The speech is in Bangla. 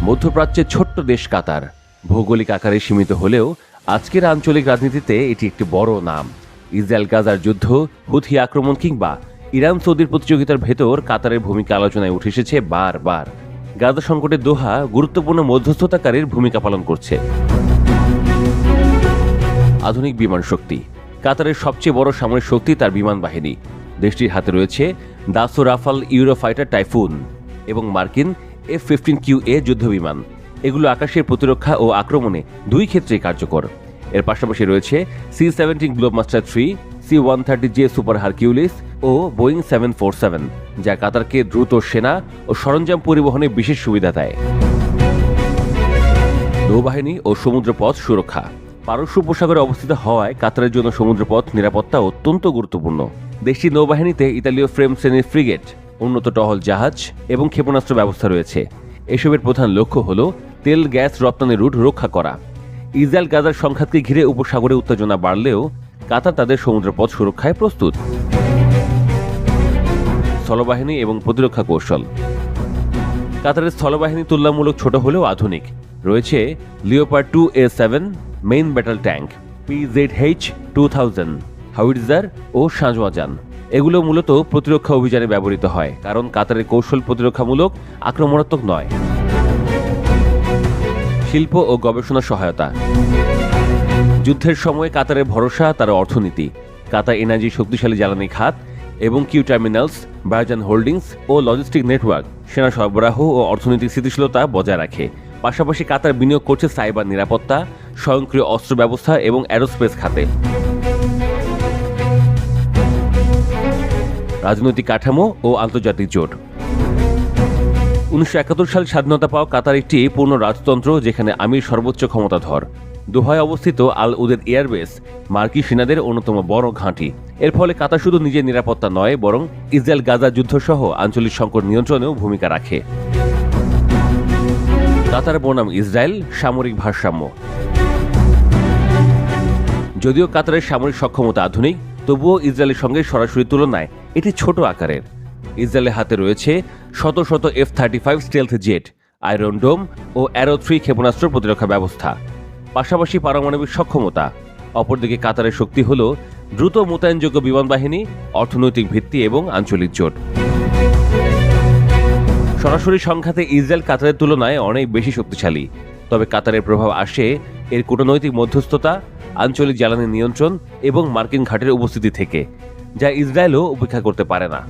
মধ্যপ্রাচ্যের ছোট্ট দেশ কাতার ভৌগোলিক আকারে সীমিত হলেও আজকের আঞ্চলিক রাজনীতিতে এটি একটি বড় নাম। ইসরায়েল গাজার যুদ্ধ, হুথি আক্রমণ কিংবা ইরান সৌদির প্রতিযোগিতার ভেতর কাতারের ভূমিকা আলোচনায় উঠে এসেছে বারবার। গাজা সংকটের দোহা গুরুত্বপূর্ণ মধ্যস্থতাকারীর ভূমিকা পালন করছে। আধুনিক বিমান শক্তি। কাতারের সবচেয়ে বড় সামরিক শক্তি তার বিমান বাহিনী। দেশটির হাতে রয়েছে দাসো রাফাল ইউরোফাইটার টাইফুন এবং মার্কিন F-15QA যুদ্ধবিমান। এগুলো আকাশের প্রতিরক্ষা ও আক্রমণে দুই ক্ষেত্রেই কার্যকর। এর পাশাপাশি রয়েছে C-17 Globemaster 3, C-130J super Hercules ও বোয়িং 747, যা কাতারকে দ্রুত সেনা ও সরঞ্জাম পরিবহনে বিশেষ সুবিধা দেয়। নৌবাহিনী ও সমুদ্রপথ সুরক্ষা। পারস্য উপসাগরে অবস্থিত হওয়ায় কাতারের জন্য সমুদ্রপথ নিরাপত্তা অত্যন্ত গুরুত্বপূর্ণ। দেশটির নৌবাহিনীতে ইতালীয় ফ্রেম শ্রেণীর ফ্রিগেট, উন্নত টহল জাহাজ এবং ক্ষেপণাস্ত্র ব্যবস্থা রয়েছে। এসবের প্রধান লক্ষ্য হল তেল গ্যাস রপ্তানি রুট রক্ষা করা। ইসরায়েল গাজার সংঘাতকে ঘিরে উপসাগরে উত্তেজনা বাড়লেও কাতার তাদের সমুদ্রপথ সুরক্ষায় প্রস্তুত। স্থলবাহিনী এবং প্রতিরক্ষা কৌশল। কাতারের স্থলবাহিনী তুলনামূলক ছোট হলেও আধুনিক। রয়েছে Leopard 2A7 main battle tank, PZH-2000 howitzer ও সাঁজোয়াজান। এগুলো মূলত প্রতিরক্ষা অভিযানে ব্যবহৃত হয়, কারণ কাতারের কৌশল প্রতিরক্ষামূলক, আক্রমণাত্মক নয়। শিল্প ও গবেষণা সহায়তা। যুদ্ধের সময় কাতারের ভরসা তার অর্থনীতি। কাতার এনার্জি শক্তিশালী জ্বালানি খাত এবং কিউ টার্মিনালস, বায়োজান হোল্ডিংস ও লজিস্টিক নেটওয়ার্ক সেনা সরবরাহ ও অর্থনৈতিক স্থিতিশীলতা বজায় রাখে। পাশাপাশি কাতার বিনিয়োগ করছে সাইবার নিরাপত্তা, স্বয়ংক্রিয় অস্ত্র ব্যবস্থা এবং অ্যারোস্পেস খাতে। রাজনৈতিক কাঠামো ও আন্তর্জাতিক জোট। 1971 সালে স্বাধীনতা পাওয়া কাতার একটি পূর্ণ রাজতন্ত্র, যেখানে আমির সর্বোচ্চ ক্ষমতাধর। দোহায় অবস্থিত আল উদেদ এয়ারবেস মার্কিন সেনাদের অন্যতম বড় ঘাঁটি। এর ফলে কাতার শুধু নিজের নিরাপত্তা নয়, বরং ইসরায়েল গাজা যুদ্ধ সহ আঞ্চলিক সংকট নিয়ন্ত্রণেও ভূমিকা রাখে। কাতার বনাম ইসরায়েল সামরিক ভারসাম্য। যদিও কাতারের সামরিক সক্ষমতা আধুনিক, তবুও ইসরায়েলের সঙ্গে সরাসরি তুলনায় এটি ছোট আকারের। ইসরায়েলের হাতে রয়েছে শত শত F-35 স্টেলথ জেট, আয়রন ডোম ও অ্যারো 3 ক্ষেপণাস্ত্র প্রতিরক্ষা ব্যবস্থা, পাশাপাশি পারমাণবিক সক্ষমতা। অপরদিকে কাতারের শক্তি হল দ্রুত মোতায়েনযোগ্য বিমান বাহিনী, অর্থনৈতিক ভিত্তি এবং আঞ্চলিক জোট। সরাসরি সংঘাতে ইসরায়েল কাতারের তুলনায় অনেক বেশি শক্তিশালী, তবে কাতারের প্রভাব আসে এর কূটনৈতিক মধ্যস্থতা, আঞ্চলিক জ্বালানি নিয়ন্ত্রণ এবং মার্কিন ঘাটের উপস্থিতি থেকে, যা ইসরায়েলও উপেক্ষা করতে পারে না।